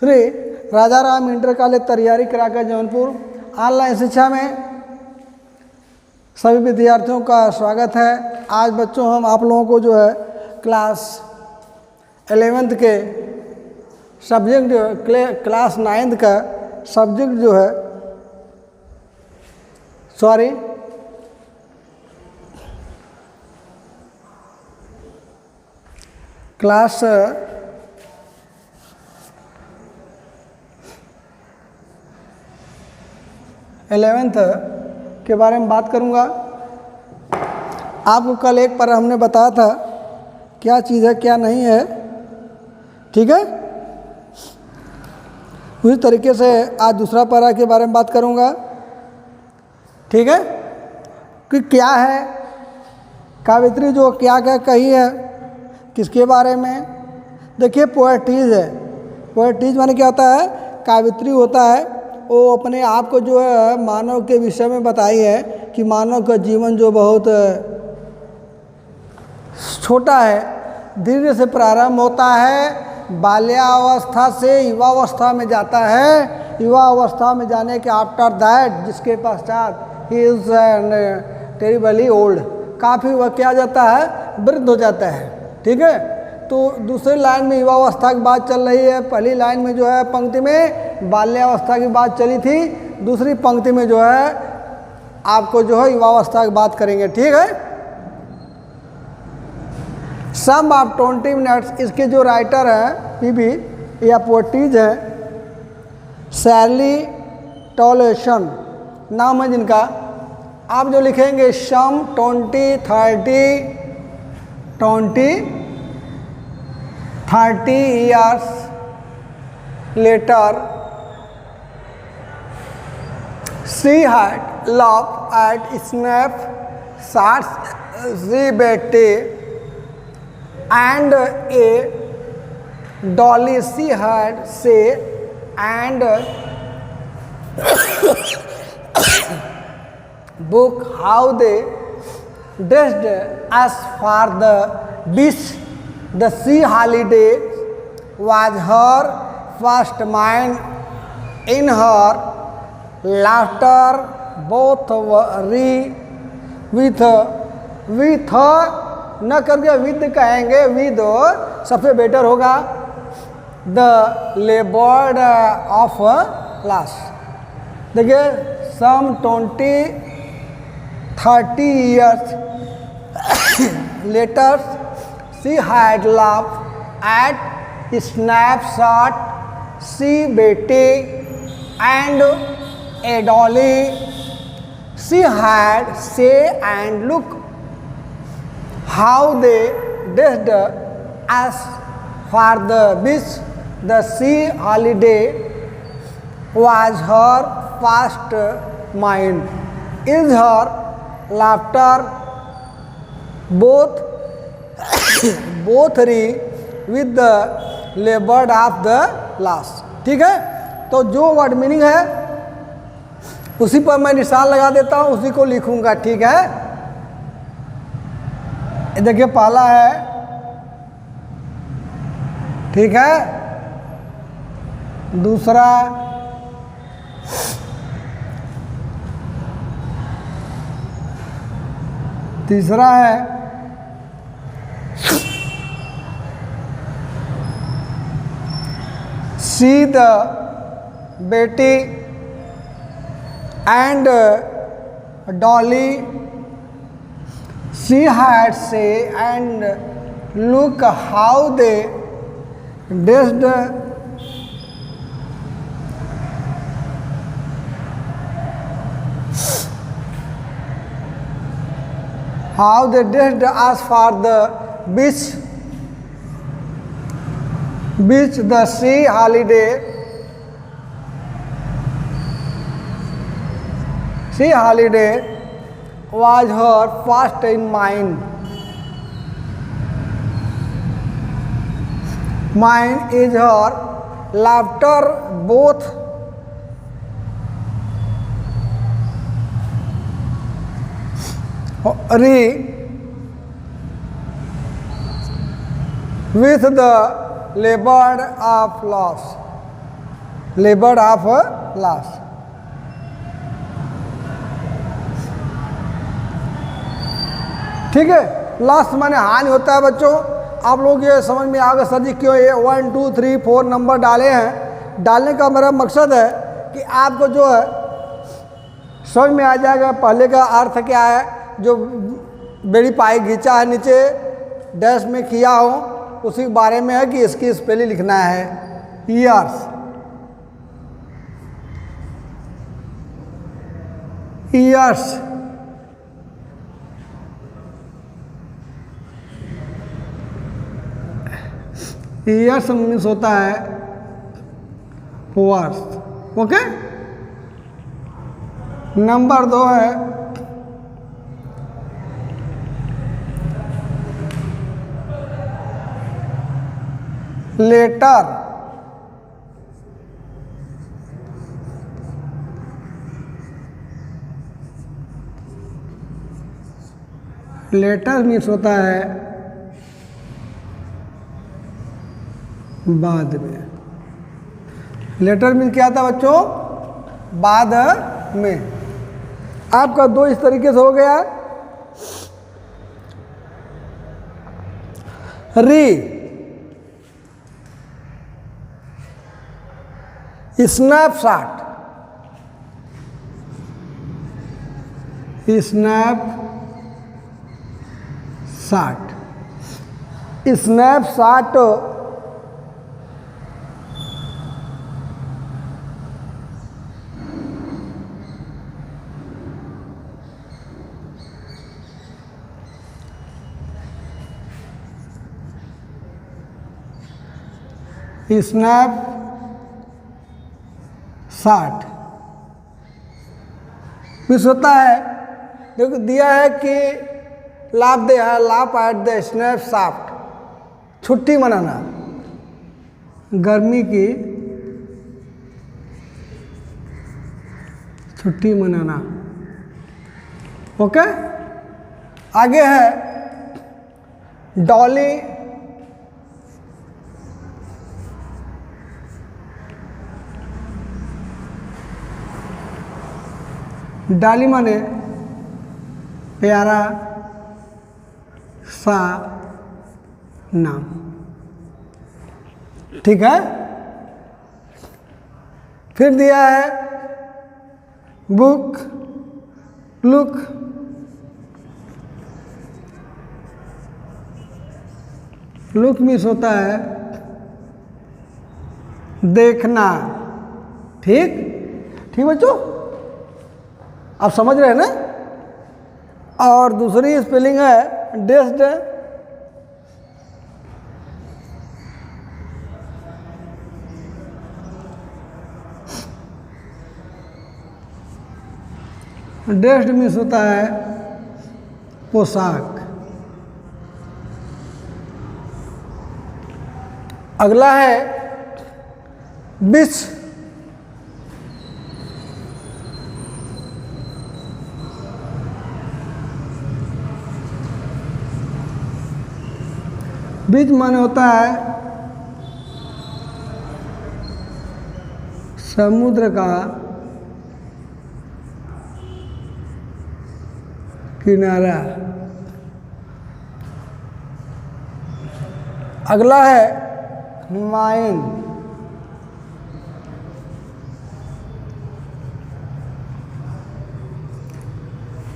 श्री राजा Ram inter college तैयारी कराकर Jaunpur online शिक्षा में सभी विद्यार्थियों का स्वागत है। आज बच्चों हम आप लोगों को जो है क्लास 11th के सब्जेक्ट क्लास 9th का सब्जेक्ट जो है क्लास 11th के बारे में बात करूंगा। आपको कल एक पर हमने बताया था क्या चीज़ है क्या नहीं है, ठीक है। उसी तरीके से आज दूसरा पारा के बारे में बात करूंगा, ठीक है, कि क्या है काव्यत्री जो क्या क्या कही है, किसके बारे में। देखिए पोएटीज है, पोएटीज माने क्या होता है, काव्यत्री होता है वो अपने आप को जो है मानव के विषय में बताई है कि मानव का जीवन जो बहुत छोटा है, धीरे से प्रारंभ होता है, बाल्यावस्था से युवावस्था में जाता है, युवावस्था में जाने के आफ्टर दैट जिसके पश्चात ही इज टेरिबली ओल्ड, काफ़ी वह क्या जाता है, वृद्ध हो जाता है, ठीक है। तो दूसरी लाइन में युवावस्था की बात चल रही है, पहली लाइन में जो है पंक्ति में बाल्यावस्था की बात चली थी, दूसरी पंक्ति में जो है आपको जो है युवावस्था की बात करेंगे, ठीक है। सम ऑफ 20 मिनट्स, इसके जो राइटर हैं पीबी या पोएटीज है सैली टॉलेशन नाम है जिनका। आप जो लिखेंगे सम 30 years later she had laughed at snapshots she Betty and a dolly she had say and book how they dressed as for the beach. The sea holiday was her first mind in her laughter both were with न करके with कहेंगे, with सबसे better होगा। The लेबर्ड of last, देखिए सम 20-30 years later she had laughed at snapshot she Betty and a dolly she had say and look how they dressed as for the beach. The sea holiday was her first mind. Is her laughter both री with the लेबर्ड of the last, ठीक है। तो जो word meaning है उसी पर मैं निशान लगा देता हूं, उसी को लिखूंगा, ठीक है। देखिए पहला है, ठीक है, दूसरा, तीसरा है, see the Betty and dolly she had say and look how they dressed as for the beach. The sea holiday was her first in mind. Mine is her laughter both with the labor of loss. लेबर्ड of loss. ठीक है, loss माने हानि होता है बच्चों। आप लोग ये समझ में आ गए सर जी क्यों ये 1 2 3 4 नंबर डाले हैं। डालने का मेरा मकसद है कि आपको जो है समझ में आ जाएगा पहले का अर्थ क्या है। जो बेड़ी पाई खींचा है नीचे डैश में किया हो उसी के बारे में है कि इसकी स्पेलिंग लिखना है ईयर्स। ईयर्स ईयर्स मीन्स होता है वर्ष। ओके, नंबर 2 है लेटर। लेटर मीन्स होता है बाद में। लेटर मीन्स क्या था बच्चों? बाद में। आपका 2 इस तरीके से हो गया। री स्नैपशॉट, स्नैपशॉट स्नैपशॉट मिस होता है। देखो दिया है कि लाभ दे है लाभ एट द स्नैपशॉट, छुट्टी मनाना, गर्मी की छुट्टी मनाना। ओके, आगे है डॉली डाली माने प्यारा सा नाम। ठीक है, फिर दिया है बुक लुक, लुक मीन्स होता है देखना। ठीक ठीक बच्चों, आप समझ रहे हैं ना। और दूसरी स्पेलिंग है डेस्ड, डेस्ड मीन्स होता है पोशाक। अगला है बिच, बीच माने होता है समुद्र का किनारा। अगला है माइन,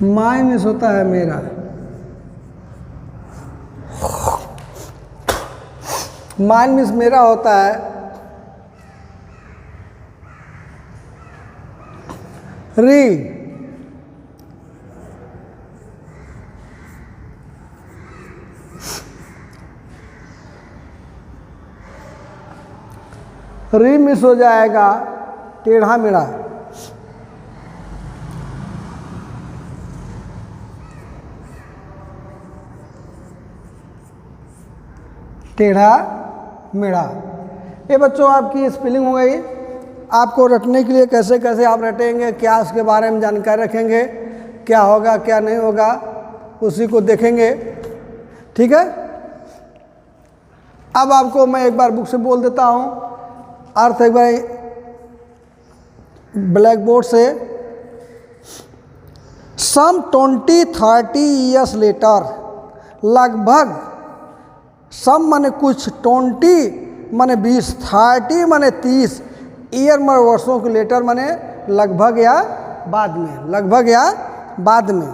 माइन मीन्स होता है मेरा। माइन मीन्स मेरा होता है। री री मिस हो जाएगा टेढ़ा मेढ़ा। टेढ़ा मेढ़ा। ये बच्चों आपकी स्पेलिंग हो गई। आपको रटने के लिए कैसे कैसे आप रटेंगे, क्या उसके बारे में जानकारी रखेंगे, क्या होगा क्या नहीं होगा, उसी को देखेंगे। ठीक है, अब आपको मैं एक बार बुक से बोल देता हूँ, अर्थ एक बार ब्लैक बोर्ड से, सम 20-30 ईयर्स लेटर, लगभग, सम माने कुछ, 20 माने 20, 30 माने 30, ईयर माने वर्षों के, लेटर माने लगभग या बाद में, लगभग या बाद में।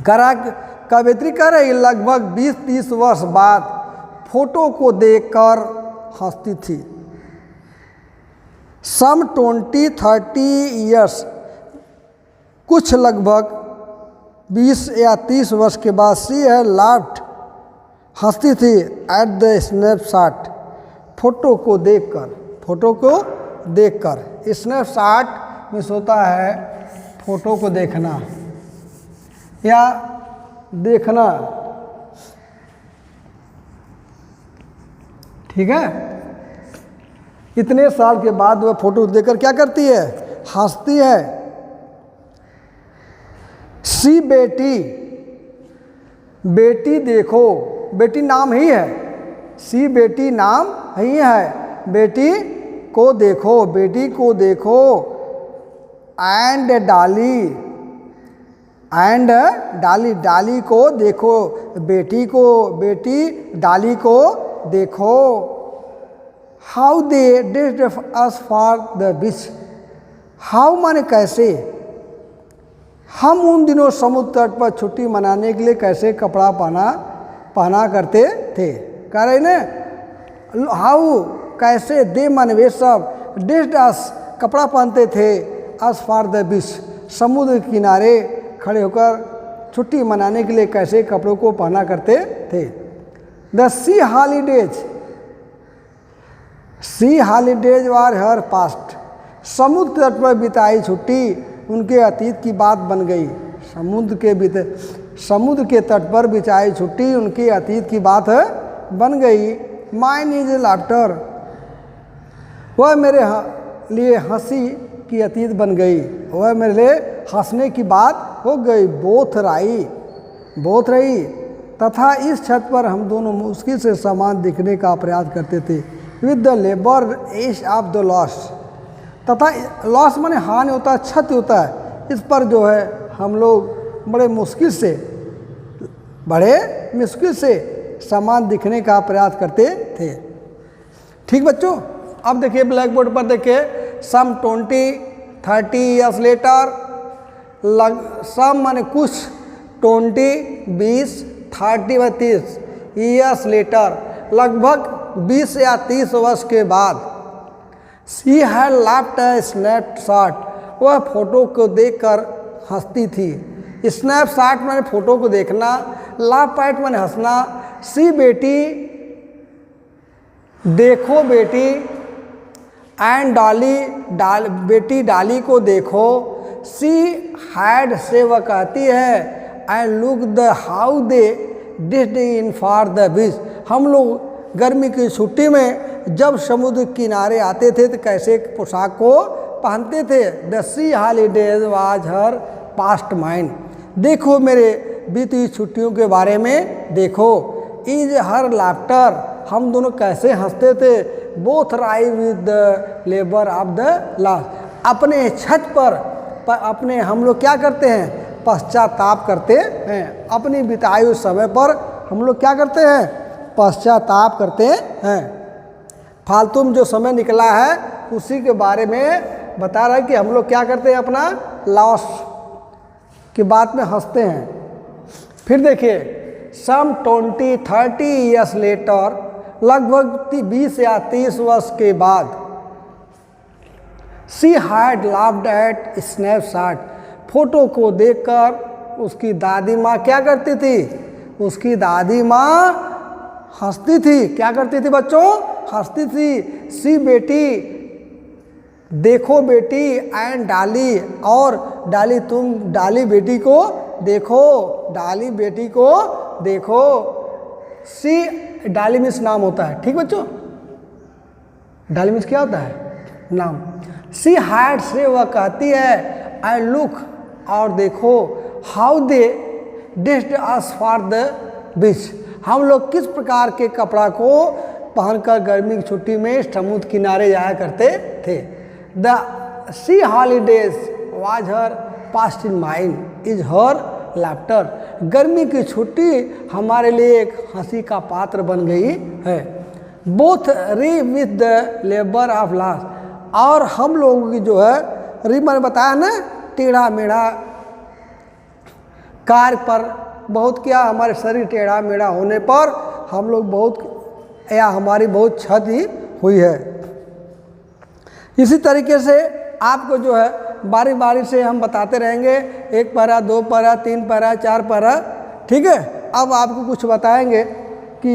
करा कवित्री कह रही लगभग 20-30 वर्ष बाद फोटो को देखकर हंसती थी। सम 20-30 ईयर्स, कुछ लगभग 20 या 30 वर्ष के बाद, सी है लाफ्ट, हंसती थी, एट द स्नैपशॉट, फोटो को देखकर, फोटो को देखकर। स्नैपशॉट में होता है फोटो को देखना या देखना, ठीक है। इतने साल के बाद वह फोटो देखकर क्या करती है, हंसती है। सी बेटी, बेटी देखो, बेटी नाम ही है, सी बेटी नाम ही है, बेटी को देखो, बेटी को देखो। एंड डाली, एंड डाली, डाली को देखो, बेटी को, बेटी डाली को देखो। How they did us for the beach, how माने कैसे, हम उन दिनों समुद्र तट पर छुट्टी मनाने के लिए कैसे कपड़ा पहना करते थे। कह रहे ना, हाउ कैसे, दे माने वे सब, डिड अस कपड़ा पहनते थे, अस फॉर द बीच समुद्र के किनारे खड़े होकर छुट्टी मनाने के लिए कैसे कपड़ों को पहना करते थे। The sea holidays, sea holidays were her past, समुद्र तट पर बिताई छुट्टी उनके अतीत की बात बन गई। समुद्र के तट पर बिताई छुट्टी उनके अतीत की बात बन गई। माइन इज लाफ्टर, वह मेरे लिए हंसी की अतीत बन गई, वह मेरे लिए हंसने की बात हो गई। बोथ रही, तथा इस छत पर हम दोनों मुश्किल से समान दिखने का प्रयास करते थे। With the labour age of the loss, तथा लॉस माने हानि होता है, क्षति होता है, इस पर जो है हम लोग बड़े मुश्किल से समान दिखने का प्रयास करते थे। ठीक बच्चों, अब देखिए ब्लैक बोर्ड पर देखिए, सम 20-30 ईयर्स लेटर, सम माने कुछ, 20-30 ईयर्स लेटर, लगभग 20 या 30 वर्ष के बाद। She had laughed a snapshot, वह फोटो को देखकर हंसती थी। स्नैपशॉट माने फोटो को देखना, लाफ एट माने हंसना। सी बेटी देखो, बेटी, एंड डाली बेटी डाली को देखो। सी हैड से वह कहती है, and look the how they did in for the beach, हम लोग गर्मी की छुट्टी में जब समुद्र किनारे आते थे तो कैसे पोशाक को पहनते थे। The sea holidays was her past mind, देखो मेरे बीती छुट्टियों के बारे में देखो। इज हर लाफ्टर, हम दोनों कैसे हंसते थे। बोथ राई with the labour of the last, अपने छत पर अपने हम लोग क्या करते हैं, पश्चाताप करते हैं। अपनी बिताए समय पर हम लोग क्या करते हैं, पश्चाताप करते हैं। फालतू में जो समय निकला है उसी के बारे में बता रहा है कि हम लोग क्या करते हैं, अपना लॉस की बात में हंसते हैं। फिर देखिए, सम 20-30 ईयर्स लेटर, लगभग 20 या 30 वर्ष के बाद। She had laughed eight snapshot, photo को देखकर उसकी दादी माँ क्या करती थी, उसकी दादी माँ हंसती थी। क्या करती थी बच्चों, हंसती थी। सी बेटी देखो, बेटी, एंड डाली, और डाली तुम, डाली बेटी को देखो, डाली बेटी को देखो। सी डाली मीन्स नाम होता है, ठीक बच्चों, डाली मीन्स क्या होता है, नाम। सी हैड से वह कहती है, आई लुक, और देखो, how they डिस्ड us for the beach, हम लोग किस प्रकार के कपड़ा को पहनकर गर्मी की छुट्टी में समुद्र किनारे जाया करते थे। The sea holidays was her past in mind is her laughter. गर्मी की छुट्टी हमारे लिए एक हंसी का पात्र बन गई है। बोथ री with the labour of last, और हम लोगों की जो है री मैंने बताया ना टेढ़ा मेढ़ा कार्य पर बहुत क्या हमारे शरीर टेढ़ा मेढ़ा होने पर हम लोग बहुत या हमारी बहुत क्षति हुई है। इसी तरीके से आपको जो है बारी बारी से हम बताते रहेंगे, 1 पैरा 2 पैरा 3 पैरा 4 पैरा, ठीक है। अब आपको कुछ बताएंगे कि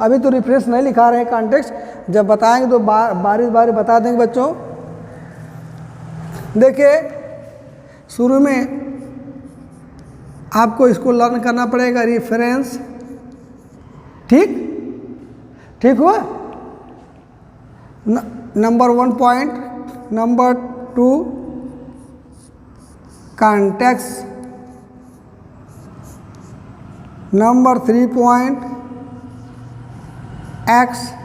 अभी तो रिफ्रेश नहीं लिखा रहे हैं कॉन्टेक्स्ट, जब बताएंगे तो बारी बारी बता देंगे बच्चों। देखिए शुरू में आपको इसको लर्न करना पड़ेगा, रिफरेंस, ठीक हुआ। Number 1 point, number 2 context, number 3 point explanation,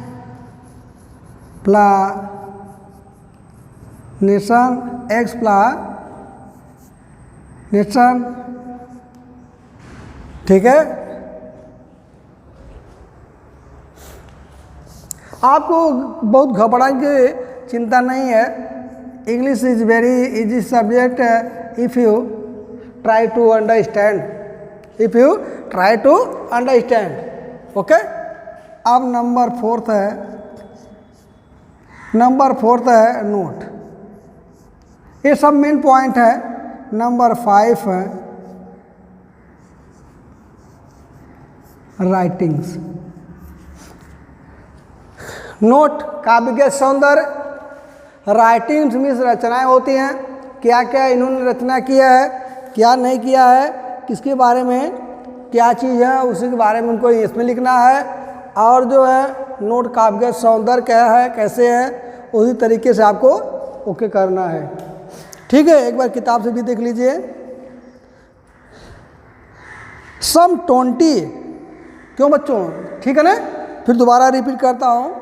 ठीक है। आपको बहुत घबराने की चिंता नहीं है। English is very easy subject if you try to understand, okay. अब नंबर 4 है नोट, ये सब मेन पॉइंट है। नंबर 5 है राइटिंग्स। नोट काव्य के सौंदर्य, राइटिंग्स मीन्स रचनाएं होती हैं, क्या क्या इन्होंने रचना किया है, क्या नहीं किया है, किसके बारे में क्या चीज़ है, उसी के बारे में उनको इसमें लिखना है। और जो है नोट काव्य के सौंदर्य क्या है, कैसे है, उसी तरीके से आपको ओके करना है, ठीक है। एक बार किताब से भी देख लीजिए। सम 20, क्यों बच्चों, ठीक है ना। फिर दोबारा रिपीट करता हूँ।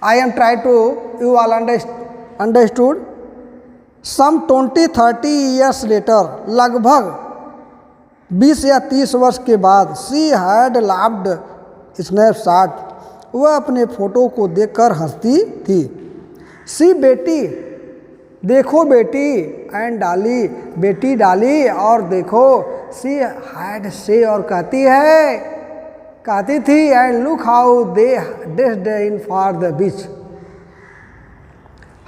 I am try to you all understood. Some 20-30 years later, लगभग 20 या 30 वर्ष के बाद, सी हैड लाफ्ड स्नैपशॉट, वह अपने फोटो को देखकर हंसती थी। सी बेटी, देखो बेटी, एंड डाली, बेटी डाली और देखो। सी हैड से, और कहती थी, and look how they dressed in for the beach.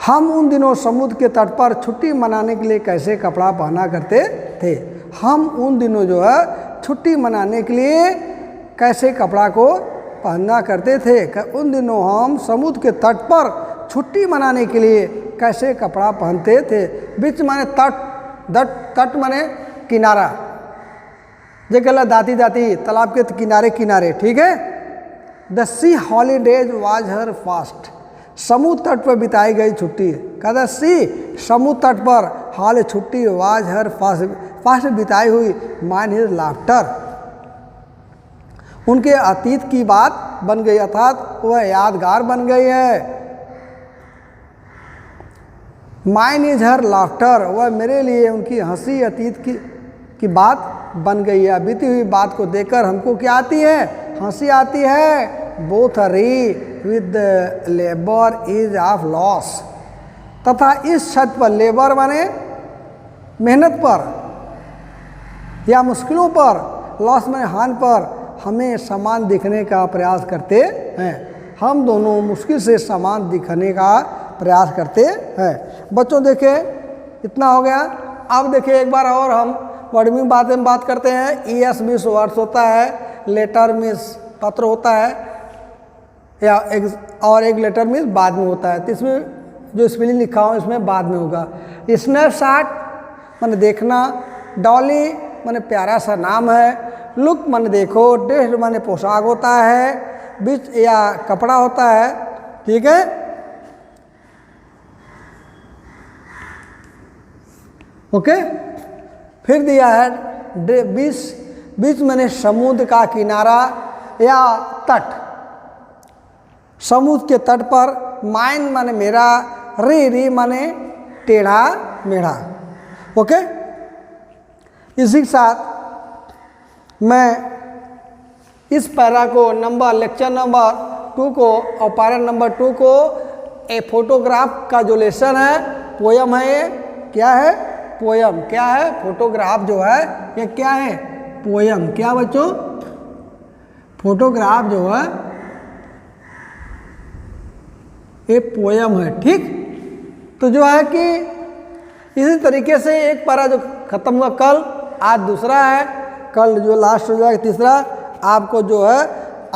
हम उन दिनों समुद्र के तट पर छुट्टी मनाने के लिए कैसे कपड़ा पहना करते थे। हम उन दिनों जो है छुट्टी मनाने के लिए कैसे कपड़ा को पहना करते थे। उन दिनों हम समुद्र के तट पर छुट्टी मनाने के लिए कैसे कपड़ा पहनते थे। बीच माने तट माने किनारा, जे गला दाती दाती तालाब के किनारे, ठीक है। The sea holidays was her fast, समुद्र तट पर बिताई गई छुट्टी। कहता सी, समुद्र तट पर हाल छुट्टी, वाज हर फास्ट बिताई हुई, माइन हिज लाफ्टर, उनके अतीत की बात बन गई, अर्थात वह यादगार बन गई है। माइन इज हर लाफ्टर, वह मेरे लिए उनकी हंसी अतीत की बात बन गई है। बीती हुई बात को देखकर हमको क्या आती है, हंसी आती है। बोथ री with labour is of loss, तथा इस छत पर लेबर माने मेहनत पर या मुश्किलों पर, लॉस माने हानि पर हमें समान दिखने का प्रयास करते हैं। हम दोनों मुश्किल से समान दिखने का प्रयास करते हैं। बच्चों देखिए इतना हो गया। अब देखिए एक बार और हम वर्ड में बात करते हैं। ES मीन्स वर्ड्स होता है, लेटर मीन्स पत्र होता है, या एक लेटर मीन्स बाद में होता है। तो इसमें जो स्पेलिंग लिखा हो इसमें बाद में होगा। स्नैपशॉट माने देखना, डॉली माने प्यारा सा नाम है, लुक माने देखो, ड्रेस माने पोशाक होता है, बीच या कपड़ा होता है, ठीक है। ओके, फिर दिया है बीच माने समुद्र का किनारा या तट, समुद्र के तट पर। माइन माने मेरा, री माने टेढ़ा मेढ़ा। ओके, इसी के साथ मैं इस पैरा को लेक्चर नंबर 2 को और पैरा नंबर 2 को ए फोटोग्राफ का जो लेसन है, पोयम है, ये क्या है? पोयम। क्या है? फोटोग्राफ जो है ये क्या है? पोयम। क्या बच्चों? फोटोग्राफ जो है ये पोयम है। ठीक, तो जो है कि इसी तरीके से एक पैरा जो खत्म हुआ कल, आज दूसरा है, कल जो लास्ट हो जाएगा तीसरा। आपको जो है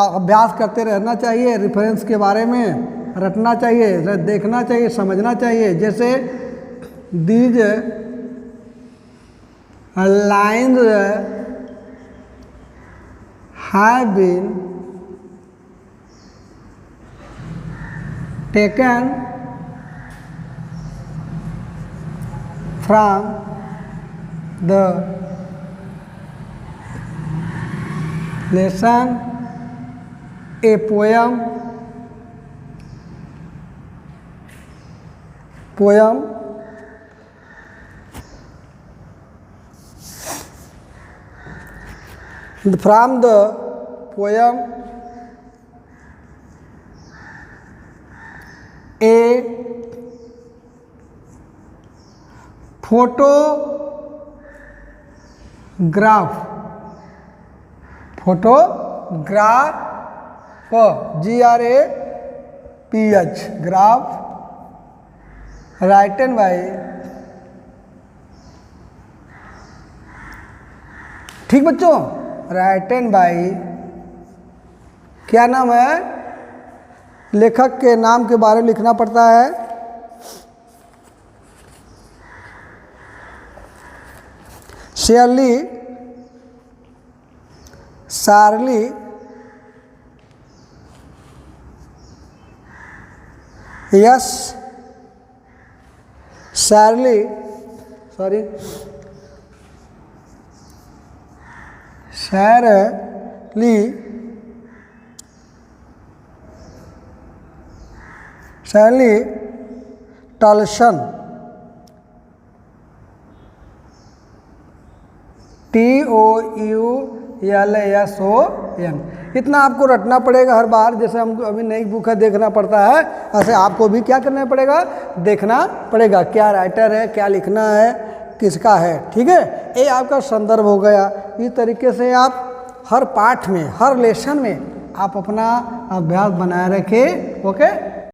अभ्यास करते रहना चाहिए, रेफरेंस के बारे में रटना चाहिए, देखना चाहिए, समझना चाहिए। जैसे these lines have been taken from the lesson a poem from the poem a photograph GRAPH graph written by ठीक बच्चों, राइटन बाई, क्या नाम है? लेखक के नाम के बारे में लिखना पड़ता है। शार्ली यस शार्ली सॉरी शैरली टॉल्सन TOULSON। इतना आपको रटना पड़ेगा हर बार। जैसे हमको अभी नई बुक है, देखना पड़ता है, ऐसे आपको भी क्या करना पड़ेगा? देखना पड़ेगा क्या राइटर है, क्या लिखना है, किसका है। ठीक है, ये आपका संदर्भ हो गया। इस तरीके से आप हर पाठ में, हर लेसन में आप अपना अभ्यास बनाए रखें। ओके।